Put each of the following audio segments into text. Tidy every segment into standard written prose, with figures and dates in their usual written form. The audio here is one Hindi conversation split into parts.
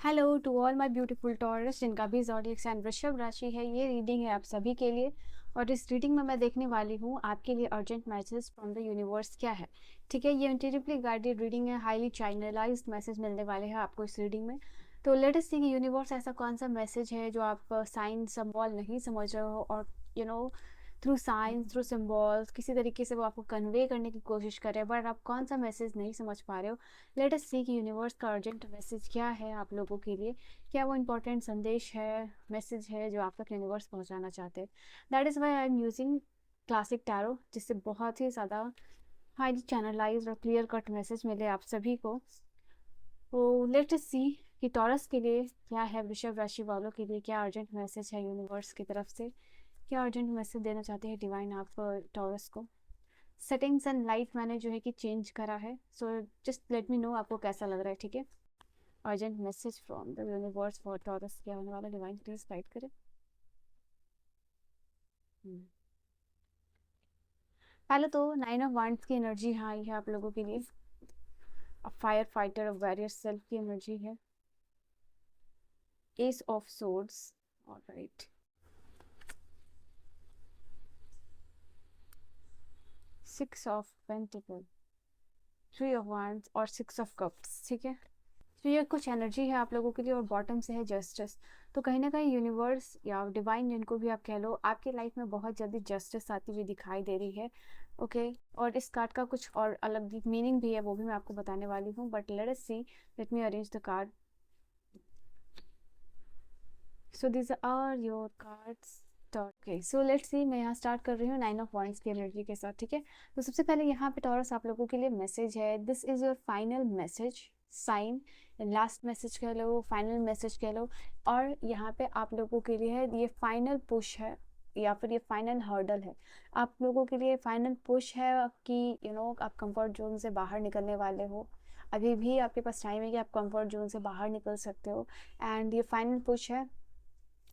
Hello to all my beautiful Taurus जिनका भी ज़ोडिएक साइन वृषभ राशि है। ये रीडिंग है आप सभी के लिए और इस रीडिंग में मैं देखने वाली हूँ आपके लिए urgent message from the universe क्या है। ठीक है, ये इंट्यूटिवली गाइडेड रीडिंग है, हाईली चैनलाइज्ड मैसेज मिलने वाले हैं आपको इस रीडिंग में। तो लेट अस सी कि यूनिवर्स ऐसा कौन सा मैसेज है जो आप साइन सिंबल नहीं समझ रहे हो और थ्रू साइंस थ्रू सिंबल्स किसी तरीके से वो आपको कन्वे करने की कोशिश कर रहे हैं, बट आप कौन सा मैसेज नहीं समझ पा रहे हो। लेट अस सी कि यूनिवर्स का अर्जेंट मैसेज क्या है आप लोगों के लिए। क्या वो इंपॉर्टेंट संदेश है, मैसेज है जो आप तक यूनिवर्स पहुंचाना चाहते हैं। That is why I am using classic tarot, जिससे बहुत ही ज़्यादा हाईली चैनलाइज और क्लियर कट मैसेज मिले आप सभी को। तो लेट अस सी कि टॉरस के लिए क्या है, वृषभ राशि वालों के लिए क्या अर्जेंट मैसेज है यूनिवर्स की तरफ से। क्या अर्जेंट मैसेज देना चाहते हैं डिवाइन आप टॉरस को। सेटिंग्स एंड लाइट मैंने जो है कि चेंज करा है, so just let me know आपको कैसा लग रहा है। ठीक है, urgent message from the universe for taurus क्या होने वाला, डिवाइन प्लीज गाइड करें। पहले तो 9 ऑफ वांड्स की एनर्जी हाई है आप लोगों के लिए। Fire fighter of various self की एनर्जी है। S of swords, alright. 6 of pentacle, 3 of wands और 6 ऑफ कप्स। ठीक है, तो ये कुछ एनर्जी है आप लोगों के लिए और बॉटम से है जस्टिस। तो कहीं ना कहीं यूनिवर्स या डिवाइन जिनको भी आप कह लो, आपकी लाइफ में बहुत जल्दी जस्टिस आती हुई दिखाई दे रही है। ओके, और इस कार्ड का कुछ और अलग मीनिंग भी है, वो भी मैं आपको बताने वाली हूँ, but let us see. Let me arrange the card. So this are your cards. Okay, so let's see, मैं यहाँ स्टार्ट कर रही हूँ 9 ऑफ वांड्स की एनर्जी के साथ। ठीक है, तो सबसे पहले यहाँ पे टॉरस आप लोगों के लिए मैसेज है, this is your final message sign. Last message कह लो, फाइनल मैसेज कह लो। और यहाँ पे आप लोगों के लिए है ये फाइनल पुश है या फिर ये फाइनल हर्डल है। आप लोगों के लिए फाइनल पुश है कि आप कंफर्ट जोन से बाहर निकलने वाले हो। अभी भी आपके पास टाइम है कि आप कंफर्ट जोन से बाहर निकल सकते हो। एंड ये फाइनल पुश है।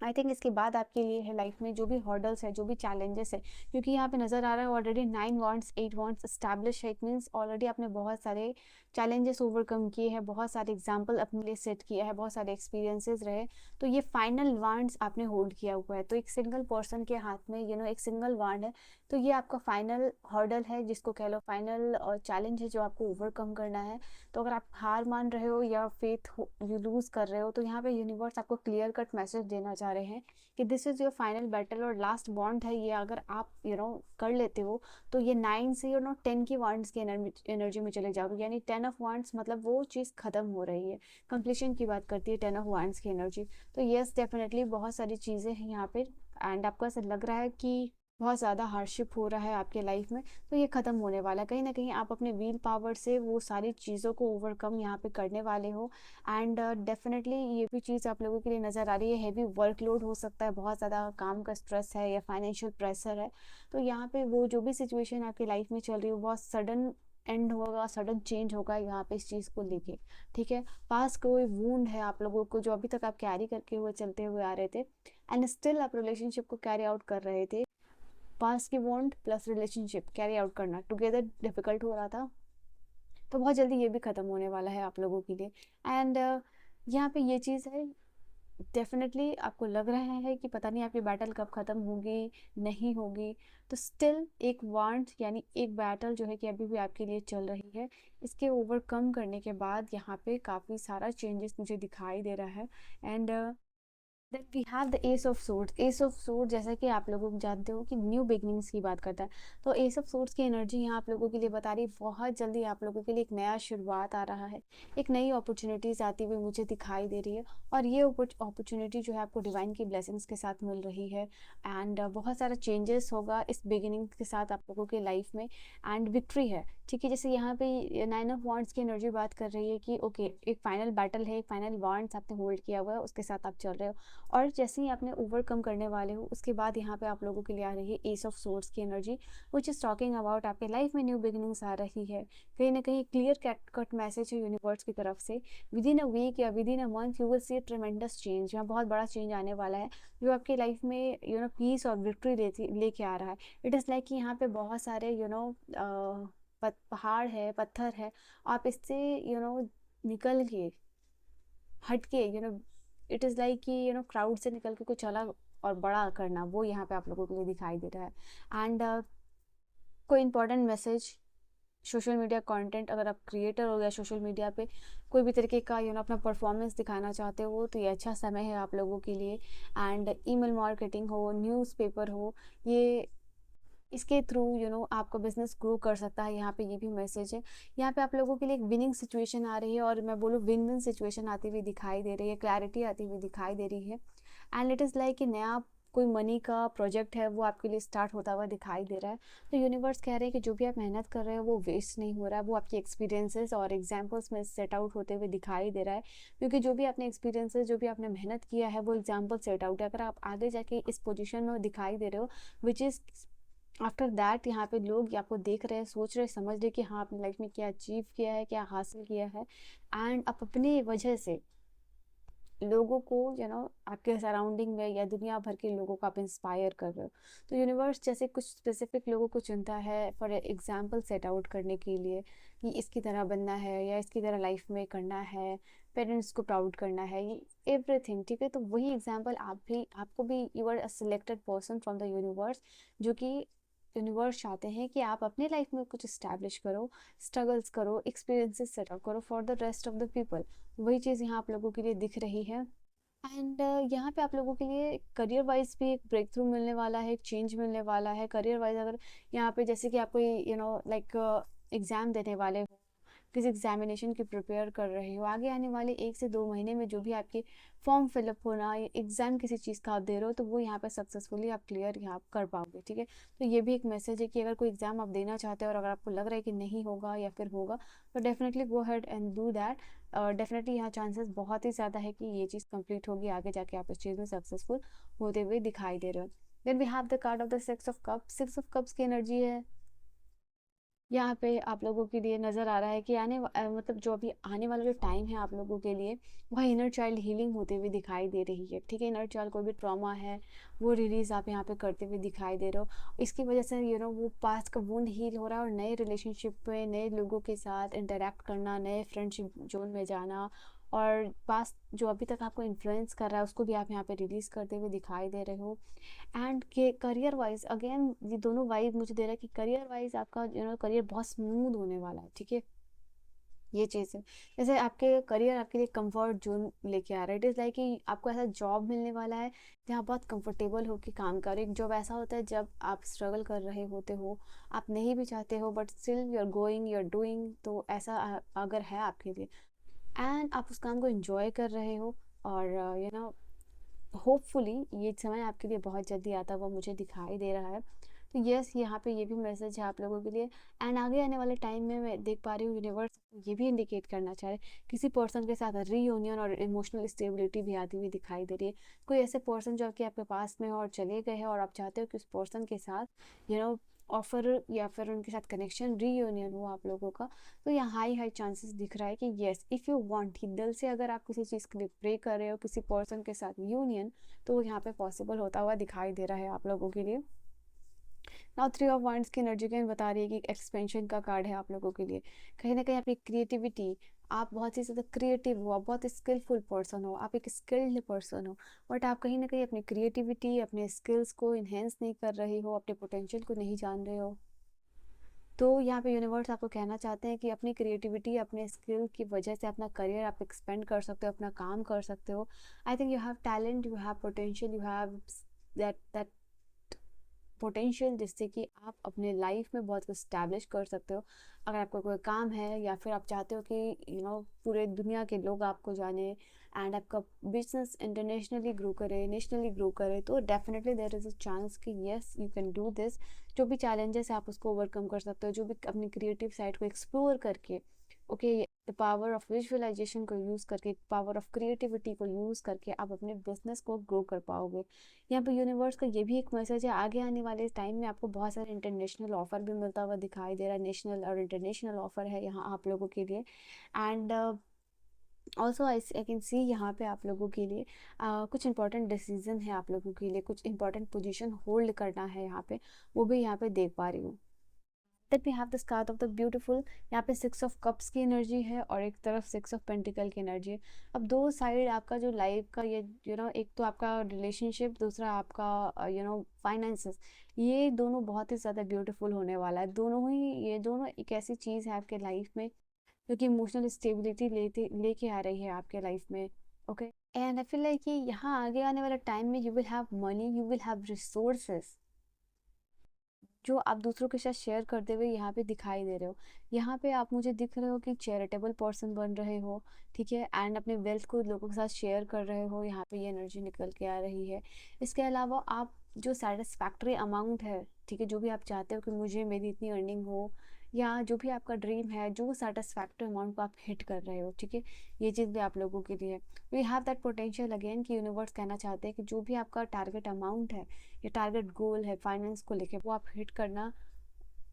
आई थिंक इसके बाद आपके लिए है लाइफ में जो भी हॉर्डल्स है, जो भी चैलेंजेस है, क्योंकि यहाँ पे नज़र आ रहा है ऑलरेडी 9 वांड्स 8 वांड्स स्टैब्लिश है। इट मीन्स ऑलरेडी आपने बहुत सारे चैलेंजेस ओवरकम किए हैं, बहुत सारे एग्जाम्पल अपने लिए सेट किया है, बहुत सारे एक्सपीरियंसेस रहे। तो ये फाइनल वांड्स आपने होल्ड किया हुआ है। तो एक सिंगल पर्सन के हाथ में एक सिंगल वांड है। तो ये आपका फाइनल हर्डल है, जिसको कह लो फाइनल चैलेंज है जो आपको ओवरकम करना है। तो अगर आप हार मान रहे हो या फेथ यू लूज कर रहे हो, तो यहाँ पे यूनिवर्स आपको क्लियर कट मैसेज देना चाह रहे हैं कि this is your final battle और लास्ट बॉन्ड है ये। अगर आप कर लेते हो तो ये 9 से 10 की वांड्स की एनर्जी में चले जाओगे, यानी 10 ऑफ वांड्स मतलब वो चीज़ खत्म हो रही है, कंप्लीशन की बात करती है 10 ऑफ वांड्स की एनर्जी। तो यस, डेफिनेटली बहुत सारी चीज़ें हैं यहाँ पे एंड आपको ऐसा लग रहा है कि बहुत ज़्यादा हार्डशिप हो रहा है आपके लाइफ में। तो ये ख़त्म होने वाला है। कहीं ना कहीं आप अपने व्हील पावर से वो सारी चीज़ों को ओवरकम यहाँ पे करने वाले हो। एंड डेफिनेटली ये भी चीज़ आप लोगों के लिए नज़र आ रही है, हैवी वर्कलोड हो सकता है, बहुत ज़्यादा काम का स्ट्रेस है या फाइनेंशियल प्रेशर है। तो यहाँ पे वो जो भी सिचुएशन आपकी लाइफ में चल रही है बहुत सडन एंड होगा, सडन चेंज होगा यहाँ पे इस चीज़ को लेके। ठीक है, पास कोई वूंड है आप लोगों को जो अभी तक आप कैरी करके हुए चलते हुए आ रहे थे एंड स्टिल आप रिलेशनशिप को कैरी आउट कर रहे थे। पास्ट की bond plus relationship carry out करना टुगेदर डिफिकल्ट हो रहा था, तो बहुत जल्दी ये भी ख़त्म होने वाला है आप लोगों के लिए। एंड यहाँ पे ये चीज़ है, डेफिनेटली आपको लग रहा है कि पता नहीं आपकी बैटल कब ख़त्म होगी, नहीं होगी। तो स्टिल एक वांट यानी एक बैटल जो है कि अभी भी आपके लिए चल रही है। इसके ओवरकम करने के बाद यहाँ पे काफ़ी सारा चेंजेस मुझे दिखाई दे रहा है। And then we have the ace of swords. Ace of sword जैसा कि आप लोग जानते हो कि न्यू बिगनिंग्स की बात करता है। तो एस ऑफ सोर्ड्स की एनर्जी यहाँ आप लोगों के लिए बता रही है बहुत जल्दी आप लोगों के लिए एक नया शुरुआत आ रहा है, एक नई अपॉर्चुनिटीज़ आती हुई मुझे दिखाई दे रही है। और ये अपॉर्चुनिटी जो है आपको डिवाइन की ब्लेसिंग्स के साथ मिल रही है। एंड बहुत सारा चेंजेस होगा इस बिगिनिंग के साथ आप लोगों के लाइफ में। एंड विक्ट्री है। ठीक है, जैसे यहाँ पे 9 ऑफ वांड्स की एनर्जी बात कर रही है कि ओके एक फाइनल बैटल है, एक फाइनल वांड्स आपने होल्ड किया हुआ है, उसके साथ आप चल रहे हो और जैसे ही आपने ओवरकम करने वाले हो उसके बाद यहाँ पे आप लोगों के लिए आ रही है एस ऑफ सोर्ड्स की energy, which is talking about आपके लाइफ में न्यू बिगिनिंग्स आ रही है। कहीं ना कहीं क्लियर कट मैसेज है यूनिवर्स की तरफ से, विद इन अ वीक या with in a month you will see ट्रेमेंडस change. यहाँ बहुत बड़ा चेंज आने वाला है जो आपकी लाइफ में पीस और विक्ट्री लेके आ रहा है। इट इज़ लाइक कि यहाँ पे बहुत सारे पहाड़ है, पत्थर है, आप इससे निकल के हट के इट इज़ लाइक कि क्राउड से निकल के कुछ अलग और बड़ा करना, वो यहाँ पे आप लोगों के लिए दिखाई दे रहा है। एंड कोई important message, social media content, अगर आप क्रिएटर हो गया सोशल मीडिया पे कोई भी तरीके का अपना परफॉर्मेंस दिखाना चाहते हो, तो ये अच्छा समय है आप लोगों के लिए। एंड ईमेल मार्केटिंग हो, न्यूज़पेपर हो, ये इसके थ्रू आपका बिजनेस ग्रो कर सकता है। यहाँ पे ये भी मैसेज है। यहाँ पे आप लोगों के लिए एक विनिंग सिचुएशन आ रही है, और मैं बोलूँ विन विन सिचुएशन आती हुई दिखाई दे रही है, क्लैरिटी आती हुई दिखाई दे रही है। एंड इट इज़ लाइक कि नया कोई मनी का प्रोजेक्ट है वो आपके लिए स्टार्ट होता हुआ दिखाई दे रहा है। तो यूनिवर्स कह रहे हैं कि जो भी आप मेहनत कर रहे हो वो वेस्ट नहीं हो रहा है, वो आपकी एक्सपीरियंसेस और एग्जाम्पल्स में सेट आउट होते हुए दिखाई दे रहा है। क्योंकि जो भी आपने एक्सपीरियंसेस, जो भी आपने मेहनत किया है, वो एग्जाम्पल सेट आउट है। अगर आप आगे जाके इस पोजिशन में दिखाई दे रहे हो, विच इज़ आफ्टर दैट यहाँ पे लोग आपको देख रहे हैं, सोच रहे, समझ रहे कि हाँ अपनी लाइफ में क्या अचीव किया है, क्या हासिल किया है। एंड आप अपनी वजह से लोगों को आपके सराउंडिंग में या दुनिया भर के लोगों को आप इंस्पायर कर रहे हो। तो यूनिवर्स जैसे कुछ स्पेसिफिक लोगों को चुनता है फॉर एग्जांपल सेट आउट करने के लिए, कि इसकी तरह बनना है या इसकी तरह लाइफ में करना है, पेरेंट्स को प्राउड करना है, ये एवरीथिंग, ठीक है। तो वही एग्जाम्पल आपको भी you are a selected person from the universe, जो कि यूनिवर्स चाहते हैं कि आप अपने लाइफ में कुछ इस्टेब्लिश करो, स्ट्रगल्स करो, एक्सपीरियंसेस सेट आउट करो for the rest of the people. वही चीज़ यहाँ आप लोगों के लिए दिख रही है। एंड यहाँ पे आप लोगों के लिए करियर वाइज भी एक ब्रेक थ्रू मिलने वाला है, एक चेंज मिलने वाला है करियर वाइज। अगर यहाँ पे जैसे कि आप कोई लाइक एग्ज़ाम देने वाले हो, किसी एग्जामिनेशन की प्रिपेयर कर रहे हो, आगे आने वाले 1 से 2 महीने में जो भी आपके फॉर्म फिलअप होना या एग्ज़ाम किसी चीज़ का आप दे रहे हो, तो वो यहाँ पे सक्सेसफुली आप क्लियर यहाँ कर पाओगे, ठीक है। तो ये भी एक मैसेज है कि अगर कोई एग्ज़ाम आप देना चाहते हो और अगर आपको लग रहा है कि नहीं होगा या फिर होगा, तो definitely go had and do that. Definitely यहाँ चांसेस बहुत ही ज़्यादा है कि ये चीज़ कंप्लीट होगी, आगे जाके आप इस चीज़ में सक्सेसफुल होते हुए दिखाई दे रहे हो। Then we have the card of the 6 of cups. 6 of cups की एनर्जी है यहाँ पे आप लोगों के लिए नज़र आ रहा है कि मतलब जो अभी आने वाला जो टाइम है आप लोगों के लिए, वह इनर चाइल्ड हीलिंग होते हुए दिखाई दे रही है, ठीक है। इनर चाइल्ड कोई भी ट्रॉमा है वो रिलीज़ आप यहाँ पे करते हुए दिखाई दे रहे हो। इसकी वजह से वो पास्ट का वुंड हील हो रहा है, और नए रिलेशनशिप में नए लोगों के साथ इंटरेक्ट करना, नए फ्रेंडशिप जोन में जाना, और पास्ट जो अभी तक आपको इन्फ्लुएंस कर रहा है उसको भी आप यहाँ पे रिलीज़ करते हुए दिखाई दे रहे हो। एंड के करियर वाइज अगेन ये दोनों वाइब मुझे दे रहा है कि करियर वाइज आपका करियर बहुत स्मूथ होने वाला है, ठीक है। ये चीज़ है, जैसे आपके करियर आपके लिए कंफर्ट जोन लेके आ रहा है। इट इज़ लाइक कि आपको ऐसा जॉब मिलने वाला है जहाँ बहुत कंफर्टेबल होकर काम करें। एक जॉब ऐसा होता है जब आप स्ट्रगल कर रहे होते हो, आप नहीं भी चाहते हो, but still you are going, you are doing. तो ऐसा अगर है आपके लिए एंड आप उस काम को एंजॉय कर रहे हो, और होपफुली ये समय आपके लिए बहुत जल्दी आता हुआ मुझे दिखाई दे रहा है। तो यस, यहाँ पे ये भी मैसेज है आप लोगों के लिए। एंड आगे आने वाले टाइम में मैं देख पा रही हूँ यूनिवर्स ये भी इंडिकेट करना चाह रहे हैं किसी पर्सन के साथ रीयूनियन और इमोशनल स्टेबिलिटी भी आती हुई दिखाई दे रही है। कोई ऐसे पर्सन जो कि आपके पास में है और चले गए हैं, और आप चाहते हो कि उस पर्सन के साथ ऑफर या फिर उनके साथ कनेक्शन रीयूनियन हो आप लोगों का। तो यहाँ हाई हाई चांसेस दिख रहा है कि येस, इफ़ यू वांट, दिल से अगर आप किसी चीज़ के लिए प्रे कर रहे हो किसी पर्सन के साथ यूनियन, तो वो यहाँ पे पॉसिबल होता हुआ दिखाई दे रहा है आप लोगों के लिए। नाउ 3 ऑफ वांड्स की एनर्जी कहीं बता रही है कि एक्सपेंशन का कार्ड है आप लोगों के लिए। कहीं ना कहीं अपनी क्रिएटिविटी, आप बहुत ही ज़्यादा क्रिएटिव हो, आप बहुत स्किलफुल पर्सन हो, आप एक स्किल्ड पर्सन हो, बट आप कहीं ना कहीं अपनी क्रिएटिविटी, अपने स्किल्स को इन्हेंस नहीं कर रहे हो, अपने पोटेंशियल को नहीं जान रहे हो। तो यहाँ पे यूनिवर्स आपको कहना चाहते हैं कि अपनी क्रिएटिविटी, अपने स्किल की वजह से अपना करियर आप एक्सपेंड कर सकते हो, अपना काम कर सकते हो। I think you have talent, you have potential, you have that potential, जिससे कि आप अपने लाइफ में बहुत कुछ स्टैब्लिश कर सकते हो। अगर आपका कोई काम है या फिर आप चाहते हो कि पूरे दुनिया के लोग आपको जाने एंड आपका बिजनेस इंटरनेशनली ग्रो करे, नेशनली ग्रो करे, तो definitely there is a chance कि yes you can do this. जो भी चैलेंजेस है आप उसको ओवरकम कर सकते हो, जो भी अपनी क्रिएटिव साइड को एक्सप्लोर करके, okay, the power of visualization को यूज़ करके, पावर ऑफ क्रिएटिविटी को यूज़ करके आप अपने बिजनेस को ग्रो कर पाओगे। यहाँ पे यूनिवर्स का ये भी एक मैसेज है, आगे आने वाले टाइम में आपको बहुत सारे इंटरनेशनल ऑफर भी मिलता हुआ दिखाई दे रहा है। नेशनल और इंटरनेशनल ऑफर है यहाँ आप लोगों के लिए। And also I can see यहाँ पे आप लोगों के लिए कुछ इंपॉर्टेंट डिसीजन है आप लोगों के लिए, कुछ इंपॉर्टेंट पोजीशन होल्ड करना है यहाँ पे, वो भी यहाँ पे देख पा रही हूँ। That we have this card of the beautiful. यहाँ पे 6 ऑफ कप्स की एनर्जी है और एक तरफ 6 ऑफ पेंटिकल की एनर्जी है। अब दो साइड आपका जो लाइफ का ये एक तो आपका रिलेशनशिप, दूसरा आपका फाइनेंसेस, ये दोनों बहुत ही ज़्यादा ब्यूटीफुल होने वाला है। ये दोनों एक ऐसी चीज़ है आपके लाइफ में जो कि इमोशनल स्टेबिलिटी लेके आ रही है आपके लाइफ में। Okay, and I feel like कि यहाँ आगे आने वाला टाइम में you will have money, you will have resources जो आप दूसरों के साथ शेयर करते हुए यहाँ पे दिखाई दे रहे हो। यहाँ पे आप मुझे दिख रहे हो कि चैरिटेबल पर्सन बन रहे हो, ठीक है, एंड अपने वेल्थ को लोगों के साथ शेयर कर रहे हो। यहाँ पे ये एनर्जी निकल के आ रही है। इसके अलावा आप जो सेटिस्फैक्ट्री अमाउंट है, ठीक है, जो भी आप चाहते हो कि मुझे मेरी इतनी अर्निंग हो, या जो भी आपका ड्रीम है, जो सेटिस्फैक्ट्री अमाउंट को आप हिट कर रहे हो, ठीक है, ये चीज़ भी आप लोगों के लिए है। We have that potential again कि यूनिवर्स कहना चाहते हैं कि जो भी आपका टारगेट अमाउंट है, ये टारगेट गोल है फाइनेंस को लेके, वो आप हिट करना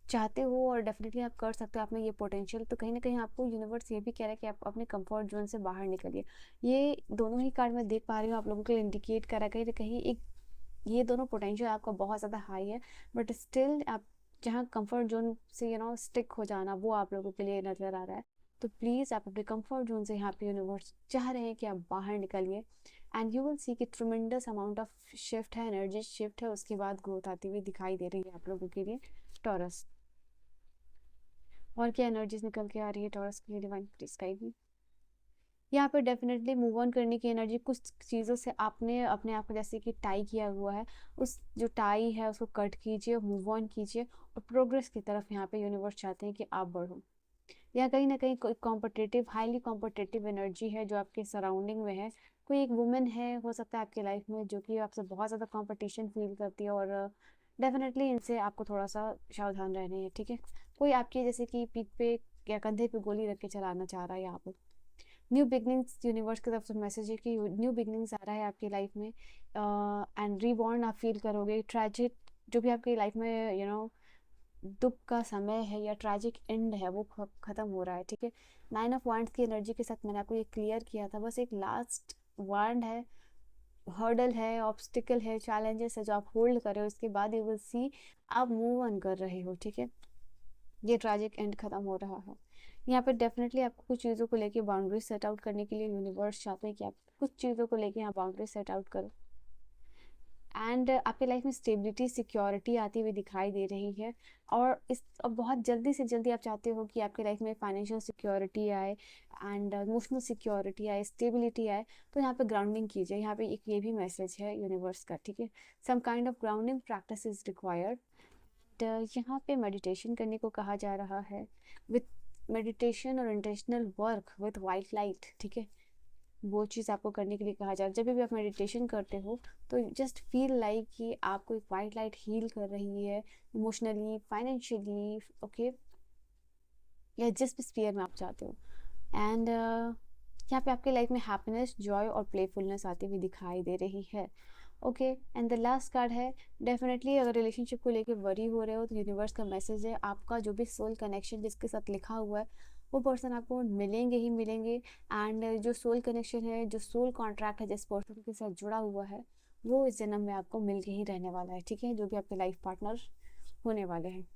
चाहते हो और डेफिनेटली आप कर सकते हो। आप में ये पोटेंशियल, तो कहीं ना कहीं आपको यूनिवर्स ये भी कह रहा है कि आप अपने कंफर्ट जोन से बाहर निकलिए। ये दोनों ही कार्ड मैं देख पा रही हूँ आप लोगों के लिए इंडिकेट कर रहा है कहीं ना कहीं एक, ये दोनों पोटेंशियल आपका बहुत ज़्यादा हाई है, बट स्टिल आप जहाँ कंफर्ट जोन से स्टिक हो जाना, वो आप लोगों के लिए नज़र आ रहा है। तो प्लीज़ आप अपने कंफर्ट जोन से, यहाँ पे यूनिवर्स चाह रहे हैं कि आप बाहर निकलिए, एंड यू विल सी कि ट्रिमेंडस अमाउंट ऑफ शिफ्ट है, एनर्जी शिफ्ट है, उसके बाद ग्रोथ आती हुई दिखाई दे रही है आप लोगों के लिए टॉरस। और क्या एनर्जीज निकल के आ रही है टॉरस के लिए डिवाइन प्लीज गाइड। यहाँ पे डेफिनेटली मूव ऑन करने की एनर्जी, कुछ चीज़ों से आपने अपने आप को जैसे कि टाई किया हुआ है, उस जो टाई है उसको कट कीजिए, मूव ऑन कीजिए और प्रोग्रेस की तरफ यहाँ पे यूनिवर्स चाहते हैं कि आप बढ़ो। या कहीं ना कहीं कोई कॉम्पिटिटिव, हाईली कॉम्पिटिटिव एनर्जी है जो आपके सराउंडिंग में है। कोई एक वुमेन है, हो सकता है आपकी लाइफ में, जो कि आपसे बहुत ज़्यादा कंपटीशन फील करती है, और डेफिनेटली इनसे आपको थोड़ा सा सावधान रहने है, ठीक है। कोई आपके जैसे कि पीठ पे या कंधे पे गोली रख के चलाना चाह रहा है यहाँ पे। न्यू बिगनिंग्स, यूनिवर्स की तरफ से मैसेज है कि न्यू बिगनिंग्स आ रहा है आपकी लाइफ में, एंड रीबॉर्न आप फील करोगे। ट्रेजिक जो भी आपकी लाइफ में दुख का समय है या ट्रैजिक एंड है, वो खत्म हो रहा है, ठीक है। 9 ऑफ वांड्स की एनर्जी के साथ मैंने आपको ये क्लियर किया था, बस एक लास्ट वांड है, हर्डल है, ऑब्स्टिकल है, चैलेंजेस है जो आप होल्ड कर रहे हो, उसके बाद यू विल सी आप मूव ऑन कर रहे हो, ठीक है। ये ट्रैजिक एंड खत्म हो रहा है। यहाँ पे डेफिनेटली आपको कुछ चीज़ों को लेके बाउंड्री सेट आउट करने के लिए यूनिवर्स चाहते हैं कि आप कुछ चीज़ों को लेके यहाँ बाउंड्री सेट आउट करो, एंड आपके लाइफ में स्टेबिलिटी, सिक्योरिटी आती हुई दिखाई दे रही है। और बहुत जल्दी से जल्दी आप चाहते हो कि आपके लाइफ में फाइनेंशियल सिक्योरिटी आए, एंड इमोशनल सिक्योरिटी आए, स्टेबिलिटी आए। तो यहाँ पे ग्राउंडिंग कीजिए, यहाँ पे एक ये भी मैसेज है यूनिवर्स का, ठीक है। Some kind of grounding practice is required. यहाँ पे मेडिटेशन करने को कहा जा रहा है, विथ मेडिटेशन और intentional work with white light, ठीक है, वो चीज़ आपको करने के लिए कहा जा रहा है। जब भी आप मेडिटेशन करते हो तो जस्ट फील लाइक कि आपको एक वाइट लाइट हील कर रही है, इमोशनली, फाइनेंशियली, ओके, या जिस भी स्फीयर में आप चाहते हो। एंड यहाँ पे आपके लाइफ में हैप्पीनेस, जॉय और प्लेफुलनेस आती हुई दिखाई दे रही है। Okay, and the last card है, डेफिनेटली अगर रिलेशनशिप को लेके वरी हो रहे हो तो यूनिवर्स का मैसेज है, आपका जो भी सोल कनेक्शन जिसके साथ लिखा हुआ है, वो पर्सन आपको मिलेंगे ही मिलेंगे। एंड जो सोल कनेक्शन है, जो सोल कॉन्ट्रैक्ट है जिस पर्सन के साथ जुड़ा हुआ है, वो इस जन्म में आपको मिल के ही रहने वाला है, ठीक है, जो भी आपके लाइफ पार्टनर होने वाले हैं।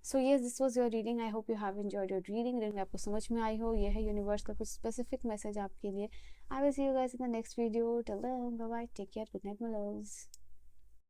So yes, this was your reading. I hope you have enjoyed your reading आपको समझ में आई हो। ये है यूनिवर्स का कुछ स्पेसिफिक मैसेज आपके लिए। I will see you guys in the next video. Till then bye bye, take care, good night my loves.